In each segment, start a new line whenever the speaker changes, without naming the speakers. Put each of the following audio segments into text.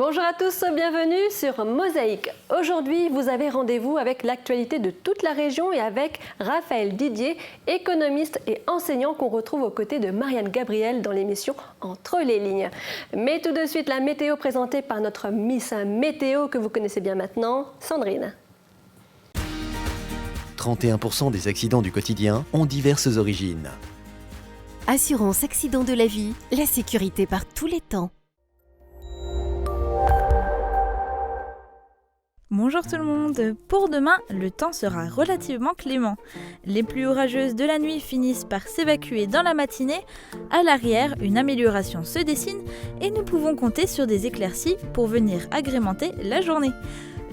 Bonjour à tous, bienvenue sur Mosaïque. Aujourd'hui, vous avez rendez-vous avec l'actualité de toute la région et avec Raphaël Didier, économiste et enseignant qu'on retrouve aux côtés de Marianne Gabriel dans l'émission Entre les lignes. Mais tout de suite, la météo présentée par notre Miss Météo que vous connaissez bien maintenant, Sandrine.
31% des accidents du quotidien ont diverses origines.
Assurance accident de la vie, la sécurité par tous les temps.
Bonjour tout le monde, pour demain, le temps sera relativement clément. Les pluies orageuses de la nuit finissent par s'évacuer dans la matinée. À l'arrière, une amélioration se dessine et nous pouvons compter sur des éclaircies pour venir agrémenter la journée.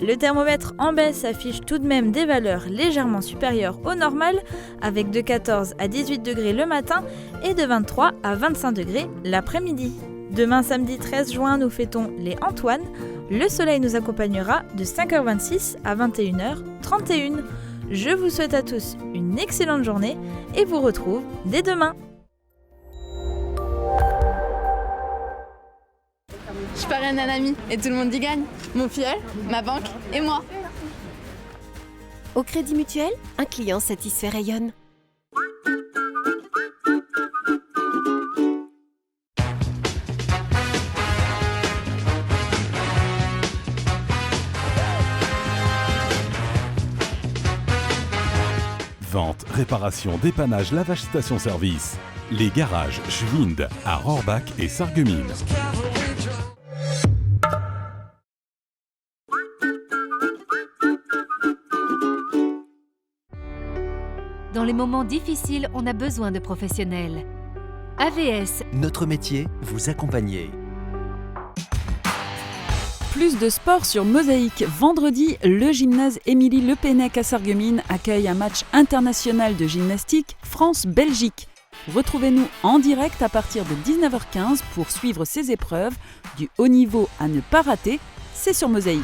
Le thermomètre en baisse affiche tout de même des valeurs légèrement supérieures au normal, avec de 14 à 18 degrés le matin et de 23 à 25 degrés l'après-midi. Demain samedi 13 juin, nous fêtons les Antoine. Le soleil nous accompagnera de 5h26 à 21h31. Je vous souhaite à tous une excellente journée et vous retrouve dès demain.
Je parraine un ami et tout le monde y gagne. Mon filleul, ma banque et moi.
Au Crédit Mutuel, un client satisfait rayonne.
Vente, réparation, dépannage, lavage station-service. Les garages Schwind à Rohrbach et Sarreguemines.
Dans les moments difficiles, on a besoin de professionnels. AVS.
Notre métier, vous accompagner.
Plus de sport sur Mosaïque. Vendredi, le gymnase Émilie Le Pennec à Sarreguemines accueille un match international de gymnastique France-Belgique. Retrouvez-nous en direct à partir de 19h15 pour suivre ces épreuves du haut niveau à ne pas rater. C'est sur Mosaïque.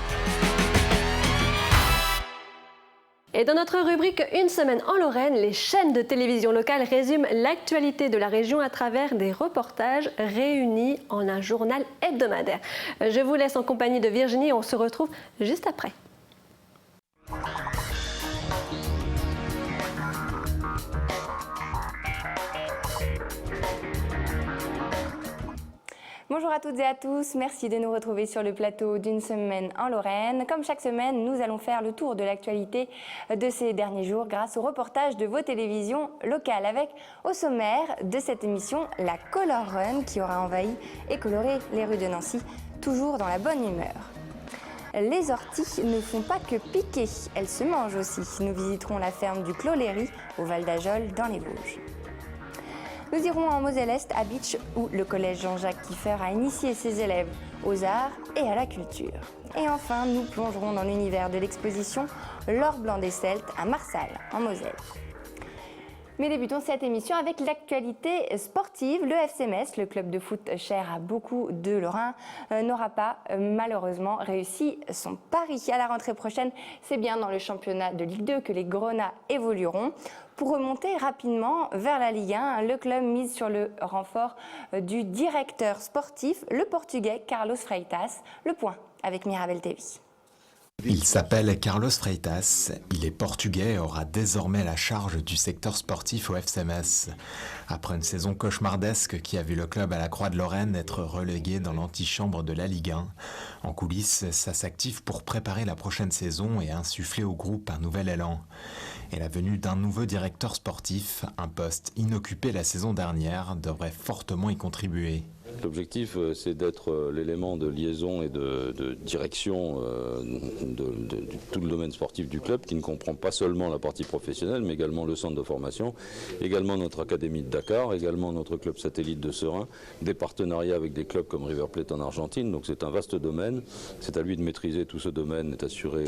Et dans notre rubrique Une semaine en Lorraine, les chaînes de télévision locales résument l'actualité de la région à travers des reportages réunis en un journal hebdomadaire. Je vous laisse en compagnie de Virginie et on se retrouve juste après.
Bonjour à toutes et à tous, merci de nous retrouver sur le plateau d'Une semaine en Lorraine. Comme chaque semaine, nous allons faire le tour de l'actualité de ces derniers jours grâce au reportage de vos télévisions locales avec au sommaire de cette émission la Color Run qui aura envahi et coloré les rues de Nancy, toujours dans la bonne humeur. Les orties ne font pas que piquer, elles se mangent aussi. Nous visiterons la ferme du Clos Léry au Val d'Ajol dans les Vosges. Nous irons en Moselle-Est, à Bitche, où le collège Jean-Jacques Kieffer a initié ses élèves aux arts et à la culture. Et enfin, nous plongerons dans l'univers de l'exposition L'Or blanc des Celtes à Marsal, en Moselle. Mais débutons cette émission avec l'actualité sportive. Le FC Metz, le club de foot cher à beaucoup de Lorrains, n'aura pas malheureusement réussi son pari. À la rentrée prochaine, c'est bien dans le championnat de Ligue 2 que les Grenats évolueront. Pour remonter rapidement vers la Ligue 1, le club mise sur le renfort du directeur sportif, le Portugais Carlos Freitas. Le point avec Mirabel Tevi.
Il s'appelle Carlos Freitas, il est portugais et aura désormais la charge du secteur sportif au FC Metz. Après une saison cauchemardesque qui a vu le club à la Croix-de-Lorraine être relégué dans l'antichambre de la Ligue 1, en coulisses, ça s'active pour préparer la prochaine saison et insuffler au groupe un nouvel élan. Et la venue d'un nouveau directeur sportif, un poste inoccupé la saison dernière, devrait fortement y contribuer.
L'objectif, c'est d'être l'élément de liaison et de direction de tout le domaine sportif du club, qui ne comprend pas seulement la partie professionnelle, mais également le centre de formation, également notre académie de Dakar, également notre club satellite de Serein, des partenariats avec des clubs comme River Plate en Argentine. Donc c'est un vaste domaine. C'est à lui de maîtriser tout ce domaine et d'assurer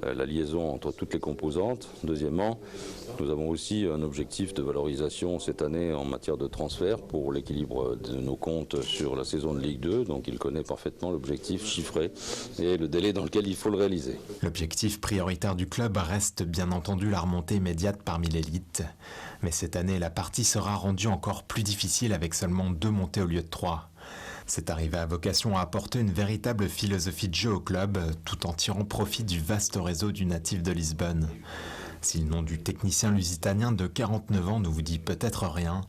la liaison entre toutes les composantes. Deuxièmement, nous avons aussi un objectif de valorisation cette année en matière de transfert pour l'équilibre de nos comptes sur la saison de Ligue 2, donc il connaît parfaitement l'objectif chiffré et le délai dans lequel il faut le réaliser.
L'objectif prioritaire du club reste bien entendu la remontée immédiate parmi l'élite. Mais cette année, la partie sera rendue encore plus difficile avec seulement 2 montées au lieu de 3. Cette arrivée a vocation à apporter une véritable philosophie de jeu au club, tout en tirant profit du vaste réseau du natif de Lisbonne. Si le nom du technicien lusitanien de 49 ans ne vous dit peut-être rien,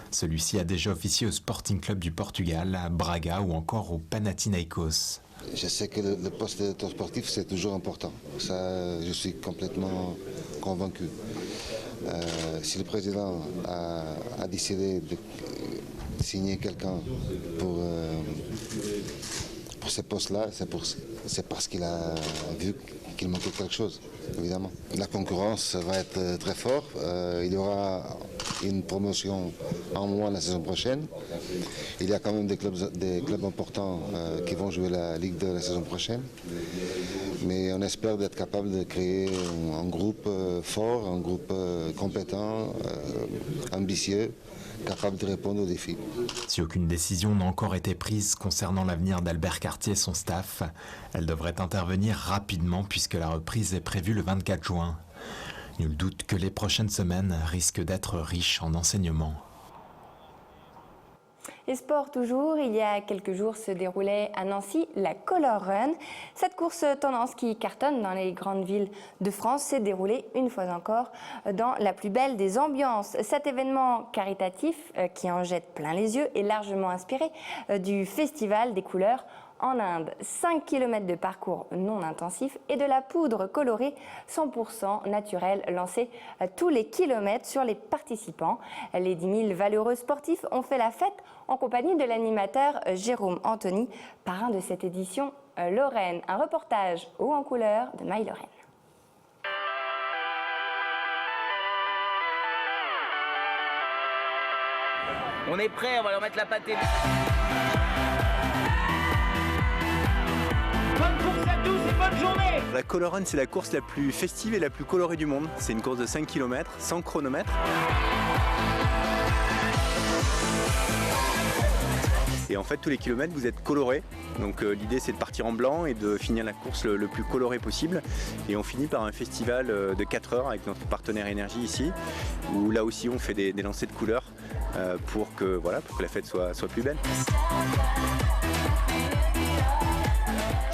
celui-ci a déjà officié au Sporting Club du Portugal, à Braga ou encore au Panathinaikos.
Je sais que le poste de directeur sportif, c'est toujours important. Ça, je suis complètement convaincu. Si le président a décidé de signer quelqu'un pour ce poste-là, c'est parce qu'il a vu qu'il manquait quelque chose, évidemment. La concurrence va être très forte. Il y aura une promotion en moins la saison prochaine. Il y a quand même des clubs importants qui vont jouer la Ligue 2 la saison prochaine. Mais on espère d'être capable de créer un groupe fort, un groupe compétent, ambitieux, capable de répondre aux défis.
Si aucune décision n'a encore été prise concernant l'avenir d'Albert Cartier et son staff, elle devrait intervenir rapidement puisque la reprise est prévue le 24 juin. Nul doute que les prochaines semaines risquent d'être riches en enseignements.
Et sport toujours, il y a quelques jours se déroulait à Nancy la Color Run. Cette course tendance qui cartonne dans les grandes villes de France s'est déroulée une fois encore dans la plus belle des ambiances. Cet événement caritatif qui en jette plein les yeux est largement inspiré du Festival des couleurs en Inde. 5 km de parcours non intensif et de la poudre colorée 100% naturelle lancée tous les kilomètres sur les participants. Les 10 000 valeureux sportifs ont fait la fête en compagnie de l'animateur Jérôme Anthony, parrain de cette édition Lorraine. Un reportage haut en couleur de My Lorraine.
On est prêt, on va leur mettre la pâtée. Bonne course à tous et bonne journée.
La Color Run, c'est la course la plus festive et la plus colorée du monde. C'est une course de 5 km, sans chronomètre. Et en fait, tous les kilomètres, vous êtes colorés. Donc l'idée, c'est de partir en blanc et de finir la course le plus coloré possible. Et on finit par un festival de 4 heures avec notre partenaire Énergie ici, où là aussi, on fait des lancers de couleurs pour que la fête soit plus belle.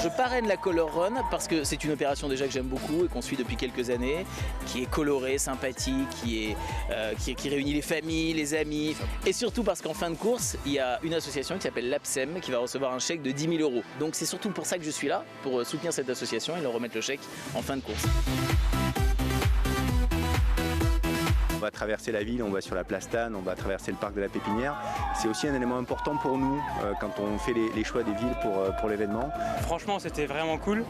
Je parraine la Color Run parce que c'est une opération déjà que j'aime beaucoup et qu'on suit depuis quelques années, qui est colorée, sympathique, qui réunit les familles, les amis. Et surtout parce qu'en fin de course, il y a une association qui s'appelle l'APSEM qui va recevoir un chèque de 10 000 €. Donc c'est surtout pour ça que je suis là, pour soutenir cette association et leur remettre le chèque en fin de course.
On va traverser la ville, on va sur la place Tannes, on va traverser le parc de la Pépinière. C'est aussi un élément important pour nous quand on fait les choix des villes pour l'événement.
Franchement, c'était vraiment cool.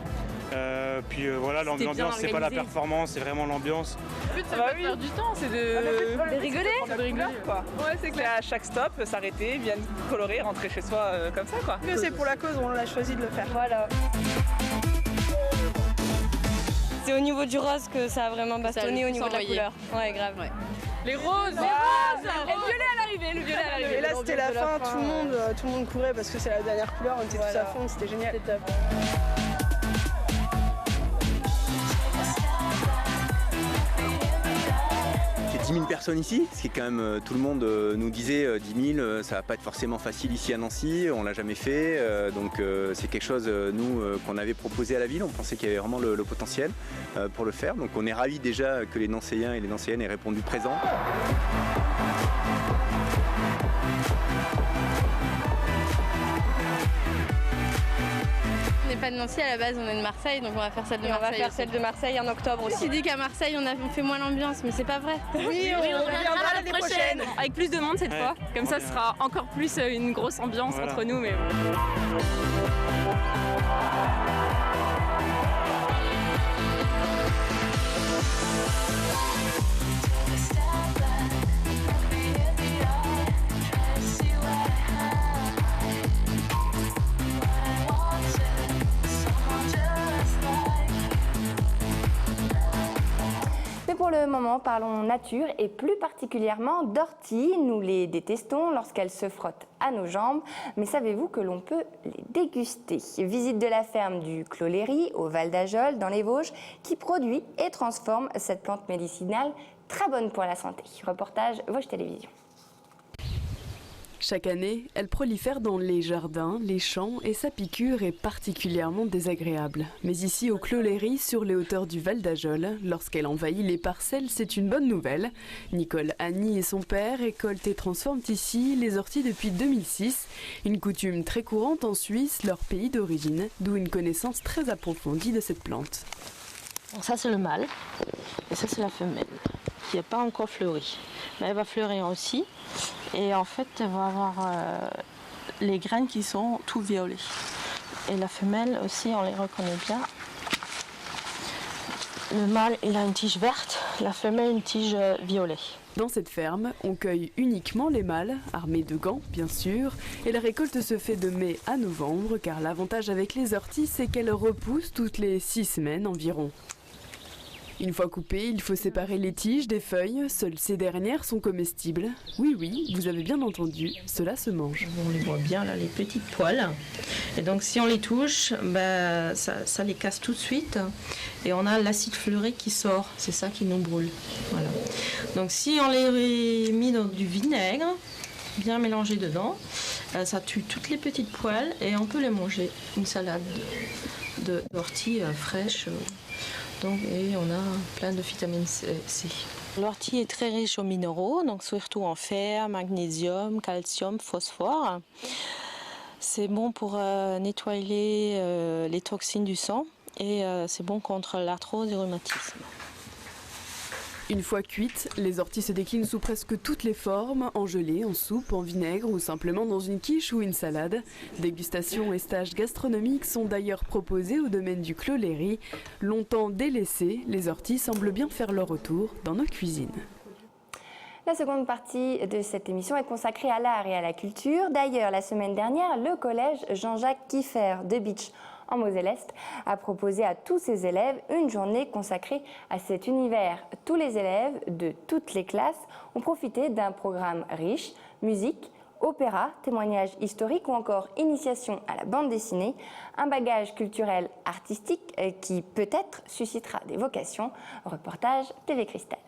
Voilà, l'ambiance, c'est pas la performance, c'est vraiment l'ambiance.
Le but, c'est pas de faire du temps, c'est de rigoler.
De rigoler, quoi.
Ouais, c'est clair.
À chaque stop, s'arrêter, bien colorer, rentrer chez soi comme ça, quoi.
Que c'est pour la cause, on a choisi de le faire.
Voilà.
C'est au niveau du rose que ça a vraiment bastonné au niveau de la couleur. Ouais, grave. Ouais.
Les roses,
les roses, et le violet à l'arrivée,
Et là, c'était la fin, tout le monde courait parce que c'est la dernière couleur, on était tous à fond, c'était génial. C'était top.
Il y a 10 000 personnes ici, ce qui est quand même, tout le monde nous disait 10 000, ça va pas être forcément facile ici à Nancy, on l'a jamais fait, donc c'est quelque chose, nous, qu'on avait proposé à la ville, on pensait qu'il y avait vraiment le potentiel pour le faire, donc on est ravis déjà que les Nancéens et les Nancéennes aient répondu présent.
On n'est pas de Nancy à la base, on est de Marseille, donc on va faire celle de Marseille. On va faire celle de Marseille en octobre aussi. Tu dis qu'à Marseille on fait moins l'ambiance, mais c'est pas vrai.
Oui, on reviendra l'année prochaine.
Avec plus de monde cette fois, comme ça ce sera encore plus une grosse ambiance entre nous. Mais...
Pour le moment, parlons nature et plus particulièrement d'orties. Nous les détestons lorsqu'elles se frottent à nos jambes, mais savez-vous que l'on peut les déguster? Visite de la ferme du Cloléry au Val d'Ajol dans les Vosges qui produit et transforme cette plante médicinale très bonne pour la santé. Reportage Vosges Télévisions.
Chaque année, elle prolifère dans les jardins, les champs et sa piqûre est particulièrement désagréable. Mais ici, au Cloléry, sur les hauteurs du Val d'Ajol, lorsqu'elle envahit les parcelles, c'est une bonne nouvelle. Nicole Annie et son père récoltent et transforment ici les orties depuis 2006, une coutume très courante en Suisse, leur pays d'origine, d'où une connaissance très approfondie de cette plante.
Bon, ça c'est le mâle et ça c'est la femelle qui n'a pas encore fleuri. Mais elle va fleurir aussi et en fait elle va avoir les graines qui sont tout violets. Et la femelle aussi on les reconnaît bien. Le mâle il a une tige verte, la femelle une tige violet.
Dans cette ferme, on cueille uniquement les mâles, armés de gants bien sûr, et la récolte se fait de mai à novembre car l'avantage avec les orties c'est qu'elles repoussent toutes les 6 semaines environ. Une fois coupées, il faut séparer les tiges des feuilles, seules ces dernières sont comestibles. Oui, vous avez bien entendu, cela se mange.
On les voit bien là, les petites poils. Et donc si on les touche, ça les casse tout de suite. Et on a l'acide fluorique qui sort, c'est ça qui nous brûle. Voilà. Donc si on les met dans du vinaigre, bien mélangé dedans, ça tue toutes les petites poils et on peut les manger. Une salade d'orties fraîches. Donc, et on a plein de vitamine C. L'ortie est très riche en minéraux, donc surtout en fer, magnésium, calcium, phosphore. C'est bon pour nettoyer les toxines du sang et c'est bon contre l'arthrose et le rhumatisme.
Une fois cuites, les orties se déclinent sous presque toutes les formes, en gelée, en soupe, en vinaigre ou simplement dans une quiche ou une salade. Dégustations et stages gastronomiques sont d'ailleurs proposés au domaine du Cloléry. Longtemps délaissées, les orties semblent bien faire leur retour dans nos cuisines.
La seconde partie de cette émission est consacrée à l'art et à la culture. D'ailleurs, la semaine dernière, le collège Jean-Jacques Kieffer de Bitche en Moselle-Est a proposé à tous ses élèves une journée consacrée à cet univers. Tous les élèves de toutes les classes ont profité d'un programme riche, musique, opéra, témoignages historiques ou encore initiation à la bande dessinée, un bagage culturel artistique qui peut-être suscitera des vocations. Reportage TV Cristal.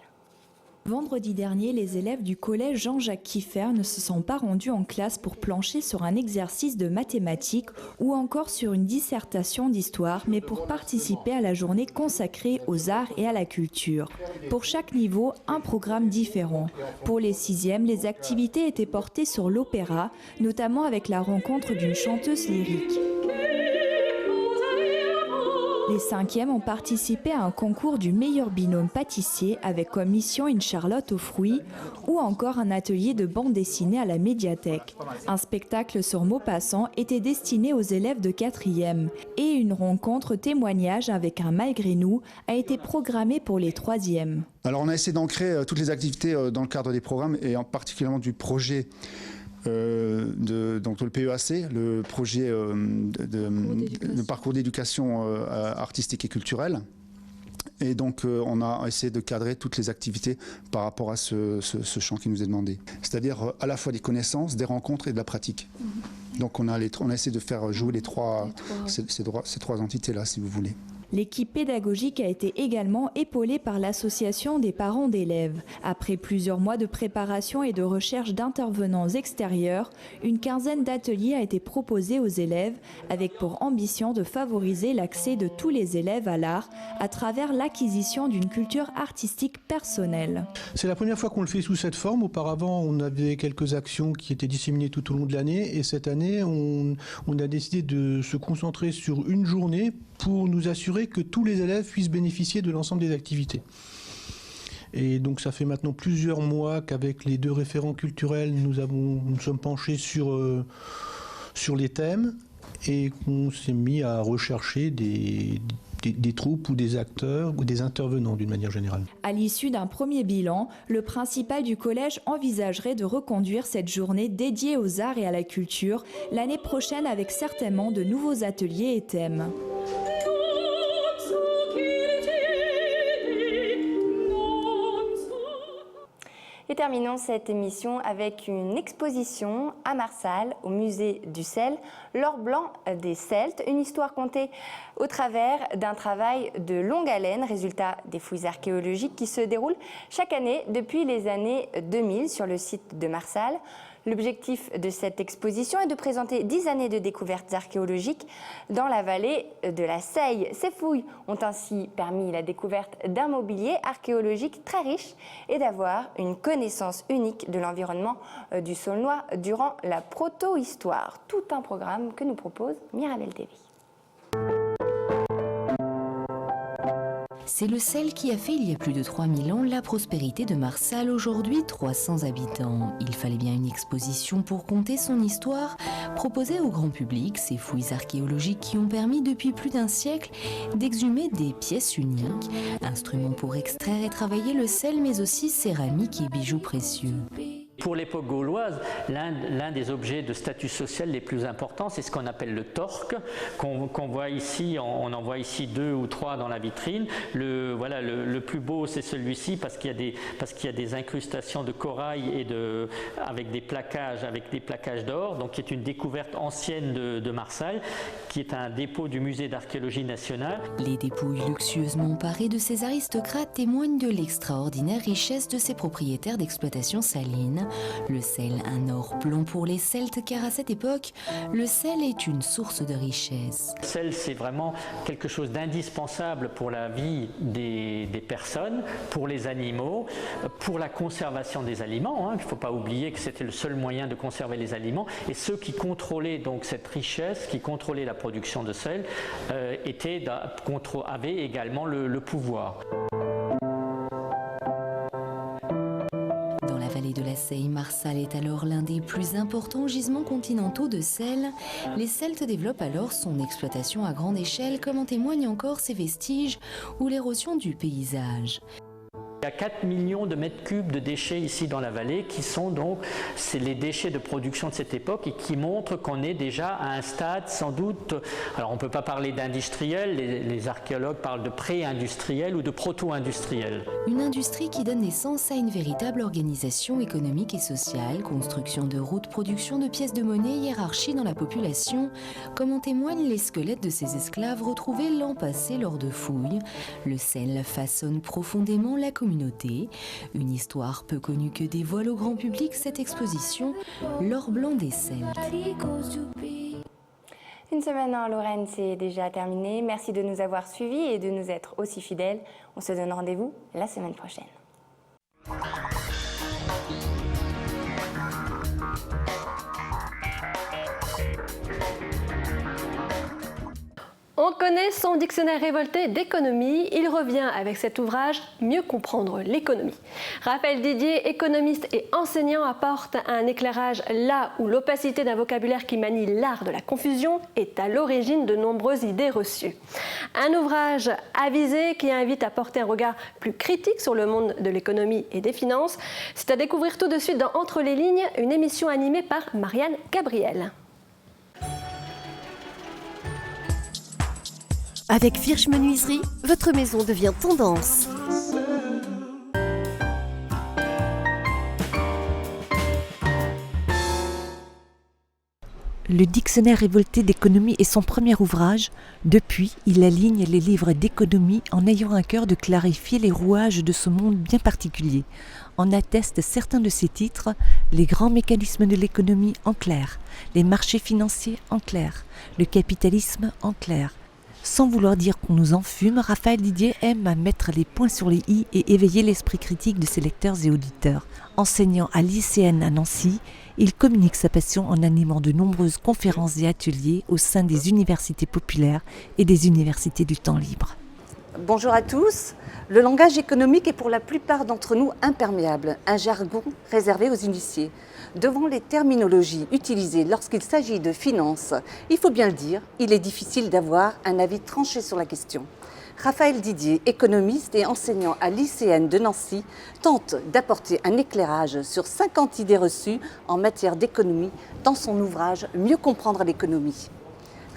Vendredi dernier, les élèves du collège Jean-Jacques Kieffer ne se sont pas rendus en classe pour plancher sur un exercice de mathématiques ou encore sur une dissertation d'histoire, mais pour participer à la journée consacrée aux arts et à la culture. Pour chaque niveau, un programme différent. Pour les 6e, les activités étaient portées sur l'opéra, notamment avec la rencontre d'une chanteuse lyrique. Les 5e ont participé à un concours du meilleur binôme pâtissier avec comme mission une charlotte aux fruits ou encore un atelier de bande dessinée à la médiathèque. Un spectacle sur Maupassant était destiné aux élèves de 4e et une rencontre témoignage avec un malgré nous a été programmée pour les 3e.
Alors on a essayé d'ancrer toutes les activités dans le cadre des programmes et en particulièrement du projet donc le PEAC, le projet de parcours d'éducation artistique et culturelle. Et donc on a essayé de cadrer toutes les activités par rapport à ce champ qui nous est demandé. C'est-à-dire à la fois des connaissances, des rencontres et de la pratique. Donc on a essayé de faire jouer ces trois entités-là, si vous voulez.
L'équipe pédagogique a été également épaulée par l'association des parents d'élèves. Après plusieurs mois de préparation et de recherche d'intervenants extérieurs, une quinzaine d'ateliers a été proposée aux élèves avec pour ambition de favoriser l'accès de tous les élèves à l'art à travers l'acquisition d'une culture artistique personnelle.
C'est la première fois qu'on le fait sous cette forme. Auparavant, on avait quelques actions qui étaient disséminées tout au long de l'année et cette année, on a décidé de se concentrer sur une journée pour nous assurer que tous les élèves puissent bénéficier de l'ensemble des activités. Et donc ça fait maintenant plusieurs mois qu'avec les deux référents culturels, nous sommes penchés sur les thèmes et qu'on s'est mis à rechercher des troupes ou des acteurs ou des intervenants d'une manière générale.
À l'issue d'un premier bilan, le principal du collège envisagerait de reconduire cette journée dédiée aux arts et à la culture l'année prochaine avec certainement de nouveaux ateliers et thèmes.
Et terminons cette émission avec une exposition à Marsal, au musée du sel, l'or blanc des Celtes, une histoire contée au travers d'un travail de longue haleine, résultat des fouilles archéologiques qui se déroulent chaque année depuis les années 2000 sur le site de Marsal. L'objectif de cette exposition est de présenter 10 années de découvertes archéologiques dans la vallée de la Seille. Ces fouilles ont ainsi permis la découverte d'un mobilier archéologique très riche et d'avoir une connaissance unique de l'environnement du Saulnois durant la proto-histoire. Tout un programme que nous propose Mirabel TV.
C'est le sel qui a fait il y a plus de 3000 ans la prospérité de Marsal, aujourd'hui 300 habitants. Il fallait bien une exposition pour conter son histoire, proposer au grand public ces fouilles archéologiques qui ont permis depuis plus d'un siècle d'exhumer des pièces uniques, instruments pour extraire et travailler le sel mais aussi céramique et bijoux précieux.
Pour l'époque gauloise, l'un des objets de statut social les plus importants, c'est ce qu'on appelle le torque, qu'on voit ici, on en voit ici 2 ou 3 dans la vitrine. Le plus beau, c'est celui-ci parce qu'il y a des incrustations de corail avec des plaquages d'or, donc qui est une découverte ancienne de Marsal, qui est un dépôt du musée d'archéologie nationale.
Les dépouilles luxueusement parées de ces aristocrates témoignent de l'extraordinaire richesse de ces propriétaires d'exploitation saline. Le sel, un or blanc pour les Celtes, car à cette époque, le sel est une source de richesse.
Le sel, c'est vraiment quelque chose d'indispensable pour la vie des personnes, pour les animaux, pour la conservation des aliments. Il ne faut pas oublier que c'était le seul moyen de conserver les aliments. Et ceux qui contrôlaient donc cette richesse, qui contrôlaient la production de sel, avaient également le pouvoir.
De la Seille, Marsal est alors l'un des plus importants gisements continentaux de sel. Les Celtes développent alors son exploitation à grande échelle, comme en témoignent encore ses vestiges ou l'érosion du paysage.
Il y a 4 millions de mètres cubes de déchets ici dans la vallée qui sont donc les déchets de production de cette époque et qui montrent qu'on est déjà à un stade sans doute, alors on ne peut pas parler d'industriel, les archéologues parlent de pré-industriel ou de proto-industriel.
Une industrie qui donne naissance à une véritable organisation économique et sociale, construction de routes, production de pièces de monnaie, hiérarchie dans la population, comme en témoignent les squelettes de ces esclaves retrouvés l'an passé lors de fouilles. Le sel façonne profondément la communauté. Une histoire peu connue que dévoile au grand public cette exposition, l'or blanc des Celtes.
Une semaine en Lorraine, c'est déjà terminé. Merci de nous avoir suivis et de nous être aussi fidèles. On se donne rendez-vous la semaine prochaine.
On connaît son dictionnaire révolté d'économie. Il revient avec cet ouvrage « Mieux comprendre l'économie ». Raphaël Didier, économiste et enseignant, apporte un éclairage là où l'opacité d'un vocabulaire qui manie l'art de la confusion est à l'origine de nombreuses idées reçues. Un ouvrage avisé qui invite à porter un regard plus critique sur le monde de l'économie et des finances. C'est à découvrir tout de suite dans Entre les lignes, une émission animée par Marianne Gabriel.
Avec Virch Menuiserie, votre maison devient tendance.
Le dictionnaire révolté d'économie est son premier ouvrage. Depuis, il aligne les livres d'économie en ayant à cœur de clarifier les rouages de ce monde bien particulier. En attestent certains de ses titres, les grands mécanismes de l'économie en clair, les marchés financiers en clair, le capitalisme en clair. Sans vouloir dire qu'on nous enfume, Raphaël Didier aime à mettre les points sur les i et éveiller l'esprit critique de ses lecteurs et auditeurs. Enseignant à l'ICN à Nancy, il communique sa passion en animant de nombreuses conférences et ateliers au sein des universités populaires et des universités du temps libre.
Bonjour à tous. Le langage économique est pour la plupart d'entre nous imperméable, un jargon réservé aux initiés. Devant les terminologies utilisées lorsqu'il s'agit de finances, il faut bien le dire, il est difficile d'avoir un avis tranché sur la question. Raphaël Didier, économiste et enseignant à l'ICN de Nancy, tente d'apporter un éclairage sur 50 idées reçues en matière d'économie dans son ouvrage « Mieux comprendre l'économie ».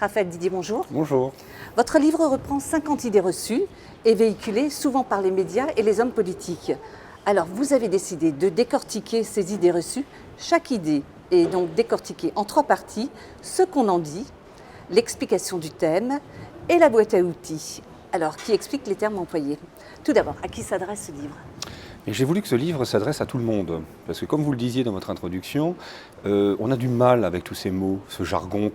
Raphaël Didier, bonjour.
Bonjour.
Votre livre reprend 50 idées reçues et véhiculées souvent par les médias et les hommes politiques. Alors, vous avez décidé de décortiquer ces idées reçues. Chaque idée est donc décortiquée en 3 parties, ce qu'on en dit, l'explication du thème et la boîte à outils. Alors, qui explique les termes employés? Tout d'abord, à qui s'adresse ce livre?
Et j'ai voulu que ce livre s'adresse à tout le monde, parce que comme vous le disiez dans votre introduction, on a du mal avec tous ces mots, ce jargon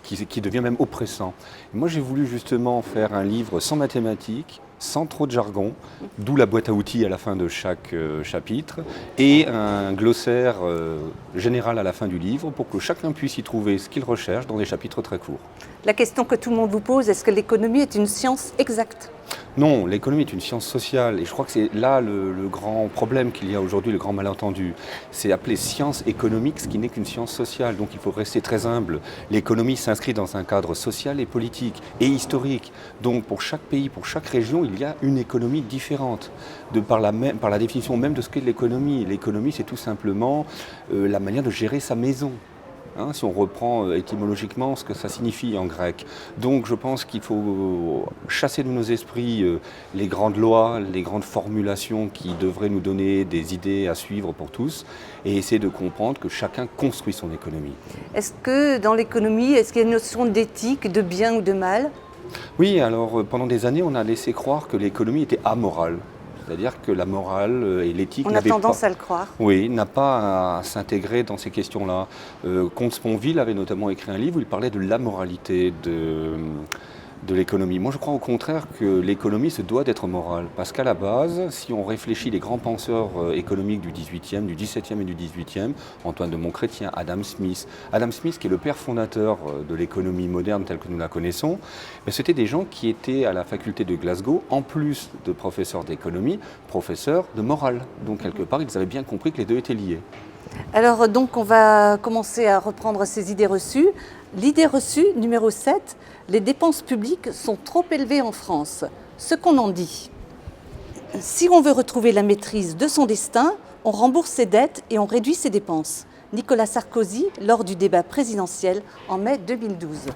qui devient même oppressant. Et moi j'ai voulu justement faire un livre sans mathématiques, sans trop de jargon, d'où la boîte à outils à la fin de chaque chapitre, et un glossaire général à la fin du livre pour que chacun puisse y trouver ce qu'il recherche dans des chapitres très courts.
La question que tout le monde vous pose, est-ce que l'économie est une science exacte ?
Non, l'économie est une science sociale et je crois que c'est là le grand problème qu'il y a aujourd'hui, le grand malentendu. C'est appeler science économique ce qui n'est qu'une science sociale, donc il faut rester très humble. L'économie s'inscrit dans un cadre social et politique et historique. Donc pour chaque pays, pour chaque région, il y a une économie différente par la définition même de ce qu'est l'économie. L'économie, c'est tout simplement la manière de gérer sa maison. Si on reprend étymologiquement ce que ça signifie en grec. Donc je pense qu'il faut chasser de nos esprits les grandes lois, les grandes formulations qui devraient nous donner des idées à suivre pour tous et essayer de comprendre que chacun construit son économie.
Est-ce que dans l'économie, est-ce qu'il y a une notion d'éthique, de bien ou de mal ?
Oui, alors pendant des années, on a laissé croire que l'économie était amorale. C'est-à-dire que la morale et l'éthique
n'avaient pas... On a tendance à le croire.
Oui, n'a pas à s'intégrer dans ces questions-là. Comte Sponville avait notamment écrit un livre où il parlait de l'amoralité de l'économie. Moi, je crois au contraire que l'économie se doit d'être morale. Parce qu'à la base, si on réfléchit les grands penseurs économiques du 18e, du 17e et du 18e, Antoine de Montchrétien, Adam Smith qui est le père fondateur de l'économie moderne telle que nous la connaissons, c'était des gens qui étaient à la faculté de Glasgow, en plus de professeurs d'économie, professeurs de morale. Donc quelque part, ils avaient bien compris que les deux étaient liés.
Alors donc on va commencer à reprendre ces idées reçues. L'idée reçue, numéro 7, les dépenses publiques sont trop élevées en France. Ce qu'on en dit. Si on veut retrouver la maîtrise de son destin, on rembourse ses dettes et on réduit ses dépenses. Nicolas Sarkozy, lors du débat présidentiel en mai 2012.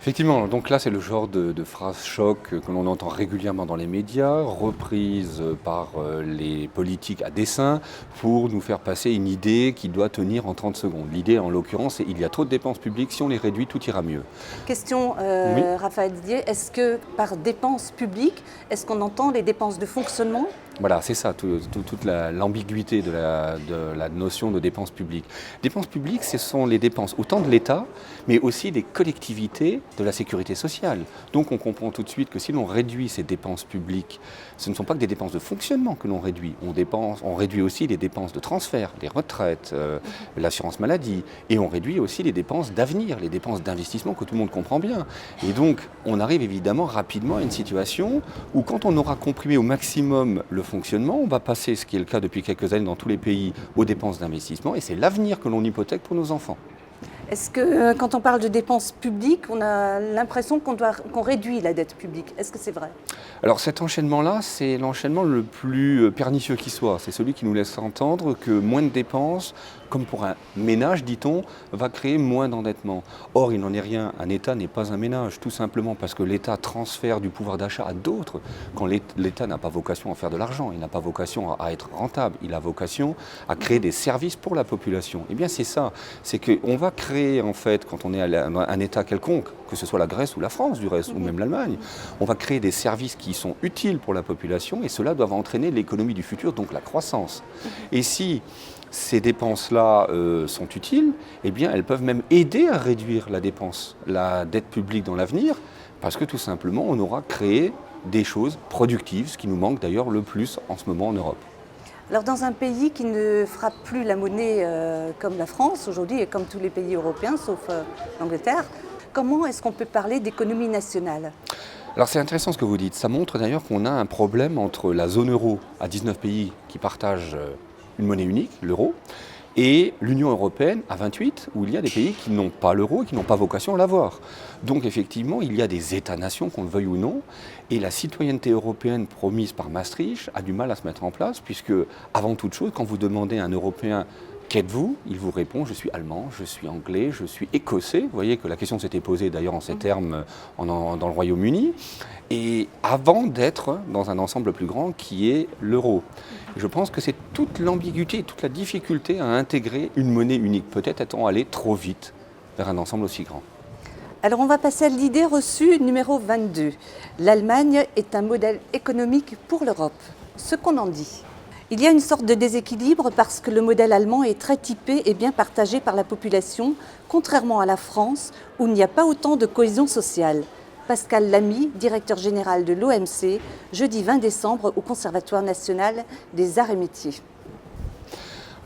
Effectivement, donc là c'est le genre de phrase choc que l'on entend régulièrement dans les médias, reprise par les politiques à dessein pour nous faire passer une idée qui doit tenir en 30 secondes. L'idée en l'occurrence, c'est qu'il y a trop de dépenses publiques, si on les réduit, tout ira mieux.
Question, oui. Raphaël Didier, est-ce que par dépenses publiques, est-ce qu'on entend les dépenses de fonctionnement ?
Voilà, c'est ça, toute l'ambiguïté de la notion de dépenses publiques. Dépenses publiques, ce sont les dépenses autant de l'État, mais aussi des collectivités de la sécurité sociale. Donc on comprend tout de suite que si l'on réduit ces dépenses publiques, ce ne sont pas que des dépenses de fonctionnement que l'on réduit. On réduit aussi les dépenses de transfert, les retraites, l'assurance maladie, et on réduit aussi les dépenses d'avenir, les dépenses d'investissement que tout le monde comprend bien. Et donc on arrive évidemment rapidement à une situation où quand on aura comprimé au maximum le fonctionnement, on va passer, ce qui est le cas depuis quelques années dans tous les pays, aux dépenses d'investissement, et c'est l'avenir que l'on hypothèque pour nos enfants.
Est-ce que quand on parle de dépenses publiques, on a l'impression qu'on réduit la dette publique? Est-ce que c'est vrai?
Alors cet enchaînement-là, c'est l'enchaînement le plus pernicieux qui soit. C'est celui qui nous laisse entendre que moins de dépenses, comme pour un ménage, dit-on, va créer moins d'endettement. Or, il n'en est rien. Un État n'est pas un ménage, tout simplement parce que l'État transfère du pouvoir d'achat à d'autres. Quand l'État n'a pas vocation à faire de l'argent, il n'a pas vocation à être rentable, il a vocation à créer des services pour la population. Eh bien, c'est ça. C'est qu'on va créer, en fait, quand on est un État quelconque, que ce soit la Grèce ou la France, du reste, ou même l'Allemagne, on va créer des services qui sont utiles pour la population et cela doit entraîner l'économie du futur, donc la croissance. Et si ces dépenses-là sont utiles, eh bien, elles peuvent même aider à réduire la dépense, la dette publique dans l'avenir, parce que tout simplement, on aura créé des choses productives, ce qui nous manque d'ailleurs le plus en ce moment en Europe.
Alors dans un pays qui ne frappe plus la monnaie comme la France aujourd'hui et comme tous les pays européens, sauf l'Angleterre, comment est-ce qu'on peut parler d'économie nationale ?
Alors c'est intéressant ce que vous dites. Ça montre d'ailleurs qu'on a un problème entre la zone euro à 19 pays qui partagent une monnaie unique, l'euro, et l'Union européenne à 28, où il y a des pays qui n'ont pas l'euro et qui n'ont pas vocation à l'avoir. Donc effectivement, il y a des États-nations, qu'on le veuille ou non, et la citoyenneté européenne promise par Maastricht a du mal à se mettre en place, puisque avant toute chose, quand vous demandez à un Européen « Qu'êtes-vous » il vous répond « Je suis allemand, je suis anglais, je suis écossais ». Vous voyez que la question s'était posée d'ailleurs en ces termes dans le Royaume-Uni, et avant d'être dans un ensemble plus grand qui est l'euro. Je pense que c'est toute l'ambiguïté, toute la difficulté à intégrer une monnaie unique, peut-être étant allé trop vite vers un ensemble aussi grand.
Alors on va passer à l'idée reçue numéro 22. L'Allemagne est un modèle économique pour l'Europe. Ce qu'on en dit. Il y a une sorte de déséquilibre parce que le modèle allemand est très typé et bien partagé par la population, contrairement à la France où il n'y a pas autant de cohésion sociale. Pascal Lamy, directeur général de l'OMC, jeudi 20 décembre au Conservatoire national des arts et métiers.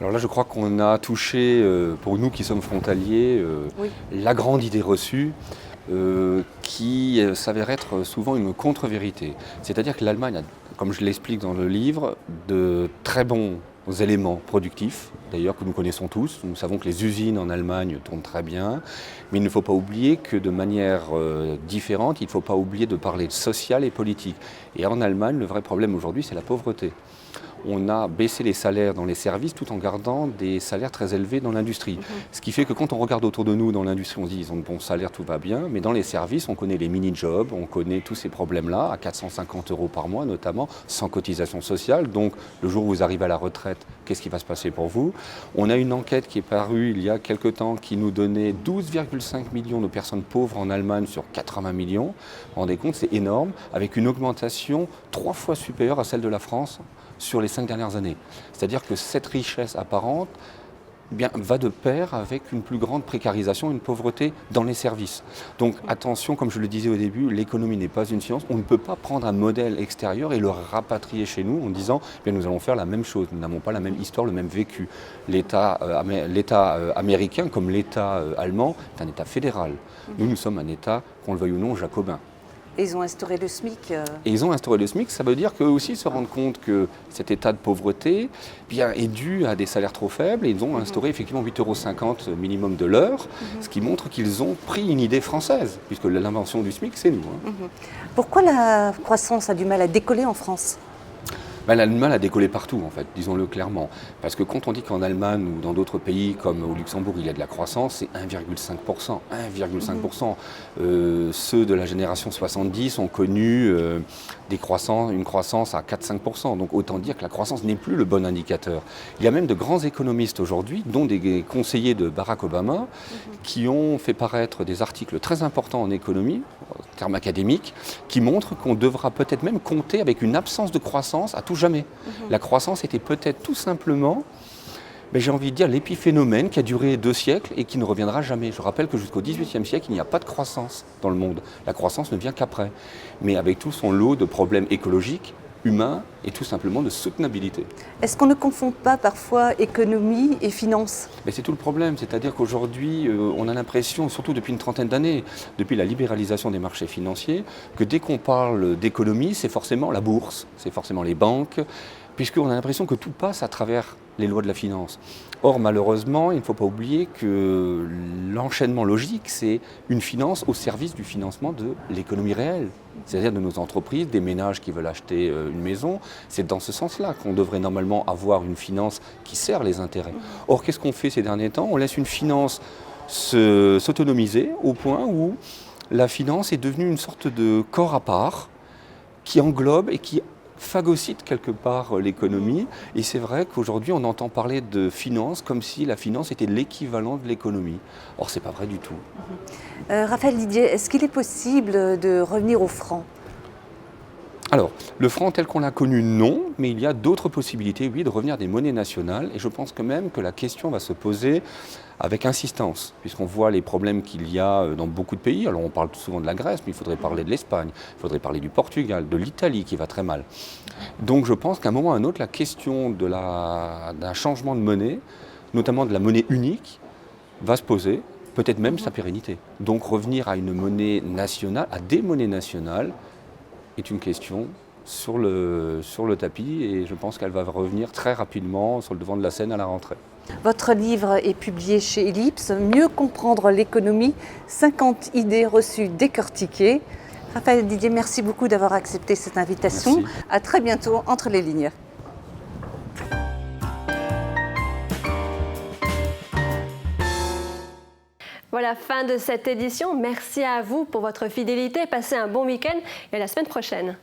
Alors là, je crois qu'on a touché, pour nous qui sommes frontaliers, la grande idée reçue qui s'avère être souvent une contre-vérité. C'est-à-dire que l'Allemagne a, comme je l'explique dans le livre, de très bons éléments productifs, d'ailleurs que nous connaissons tous. Nous savons que les usines en Allemagne tournent très bien, mais il ne faut pas oublier que de manière différente, il ne faut pas oublier de parler de social et politique. Et en Allemagne, le vrai problème aujourd'hui, c'est la pauvreté. On a baissé les salaires dans les services tout en gardant des salaires très élevés dans l'industrie. Ce qui fait que quand on regarde autour de nous dans l'industrie, on se dit ils ont de bons salaires, tout va bien, mais dans les services, on connaît les mini-jobs, on connaît tous ces problèmes-là, à 450 € par mois notamment, sans cotisation sociale. Donc le jour où vous arrivez à la retraite, qu'est-ce qui va se passer pour vous? On a une enquête qui est parue il y a quelque temps qui nous donnait 12,5 millions de personnes pauvres en Allemagne sur 80 millions. Vous vous rendez compte, c'est énorme, avec une augmentation 3 fois supérieure à celle de la France sur les 5 dernières années. C'est-à-dire que cette richesse apparente va de pair avec une plus grande précarisation, une pauvreté dans les services. Donc attention, comme je le disais au début, l'économie n'est pas une science. On ne peut pas prendre un modèle extérieur et le rapatrier chez nous en disant nous allons faire la même chose. Nous n'avons pas la même histoire, le même vécu. L'État américain comme l'État allemand est un État fédéral. Nous sommes un État, qu'on le veuille ou non, jacobin.
Et ils ont instauré le SMIC.
Et ils ont instauré le SMIC, ça veut dire qu'eux aussi se rendent compte que cet état de pauvreté est dû à des salaires trop faibles. Et ils ont instauré effectivement 8,50 € minimum de l'heure, ce qui montre qu'ils ont pris une idée française, puisque l'invention du SMIC, c'est nous.
Pourquoi la croissance a du mal à décoller en France ?
Elle a du mal à décoller partout, en fait, disons-le clairement. Parce que quand on dit qu'en Allemagne ou dans d'autres pays comme au Luxembourg, il y a de la croissance, c'est 1,5%. 1,5%. Ceux de la génération 70 ont connu une croissance à 4-5%. Donc autant dire que la croissance n'est plus le bon indicateur. Il y a même de grands économistes aujourd'hui, dont des conseillers de Barack Obama, qui ont fait paraître des articles très importants en économie, en termes académiques, qui montrent qu'on devra peut-être même compter avec une absence de croissance à tout jamais. La croissance était peut-être tout simplement, j'ai envie de dire, l'épiphénomène qui a duré 2 siècles et qui ne reviendra jamais. Je rappelle que jusqu'au XVIIIe siècle, il n'y a pas de croissance dans le monde. La croissance ne vient qu'après, mais avec tout son lot de problèmes écologiques, humains et tout simplement de soutenabilité.
Est-ce qu'on ne confond pas parfois économie et finance ?
C'est tout le problème, c'est-à-dire qu'aujourd'hui, on a l'impression, surtout depuis une trentaine d'années, depuis la libéralisation des marchés financiers, que dès qu'on parle d'économie, c'est forcément la bourse, c'est forcément les banques, puisqu'on a l'impression que tout passe à travers les lois de la finance. Or, malheureusement, il ne faut pas oublier que l'enchaînement logique, c'est une finance au service du financement de l'économie réelle, c'est-à-dire de nos entreprises, des ménages qui veulent acheter une maison. C'est dans ce sens-là qu'on devrait normalement avoir une finance qui sert les intérêts. Or, qu'est-ce qu'on fait ces derniers temps? On laisse une finance s'autonomiser au point où la finance est devenue une sorte de corps à part qui englobe et qui phagocyte quelque part l'économie. Et c'est vrai qu'aujourd'hui, on entend parler de finance comme si la finance était l'équivalent de l'économie. Or, ce n'est pas vrai du tout.
Raphaël Didier, est-ce qu'il est possible de revenir au franc ?
Alors, le franc tel qu'on l'a connu, non, mais il y a d'autres possibilités, oui, de revenir à des monnaies nationales. Et je pense quand même que la question va se poser avec insistance, puisqu'on voit les problèmes qu'il y a dans beaucoup de pays. Alors, on parle souvent de la Grèce, mais il faudrait parler de l'Espagne, il faudrait parler du Portugal, de l'Italie qui va très mal. Donc, je pense qu'à un moment ou à un autre, la question d'un changement de monnaie, notamment de la monnaie unique, va se poser, peut-être même sa pérennité. Donc, revenir à une monnaie nationale, à des monnaies nationales, est une question sur le tapis et je pense qu'elle va revenir très rapidement sur le devant de la scène à la rentrée.
Votre livre est publié chez Ellipse, Mieux comprendre l'économie, 50 idées reçues décortiquées. Raphaël Didier, merci beaucoup d'avoir accepté cette invitation. Merci. À très bientôt entre les lignes.
Voilà, fin de cette édition. Merci à vous pour votre fidélité. Passez un bon week-end et à la semaine prochaine.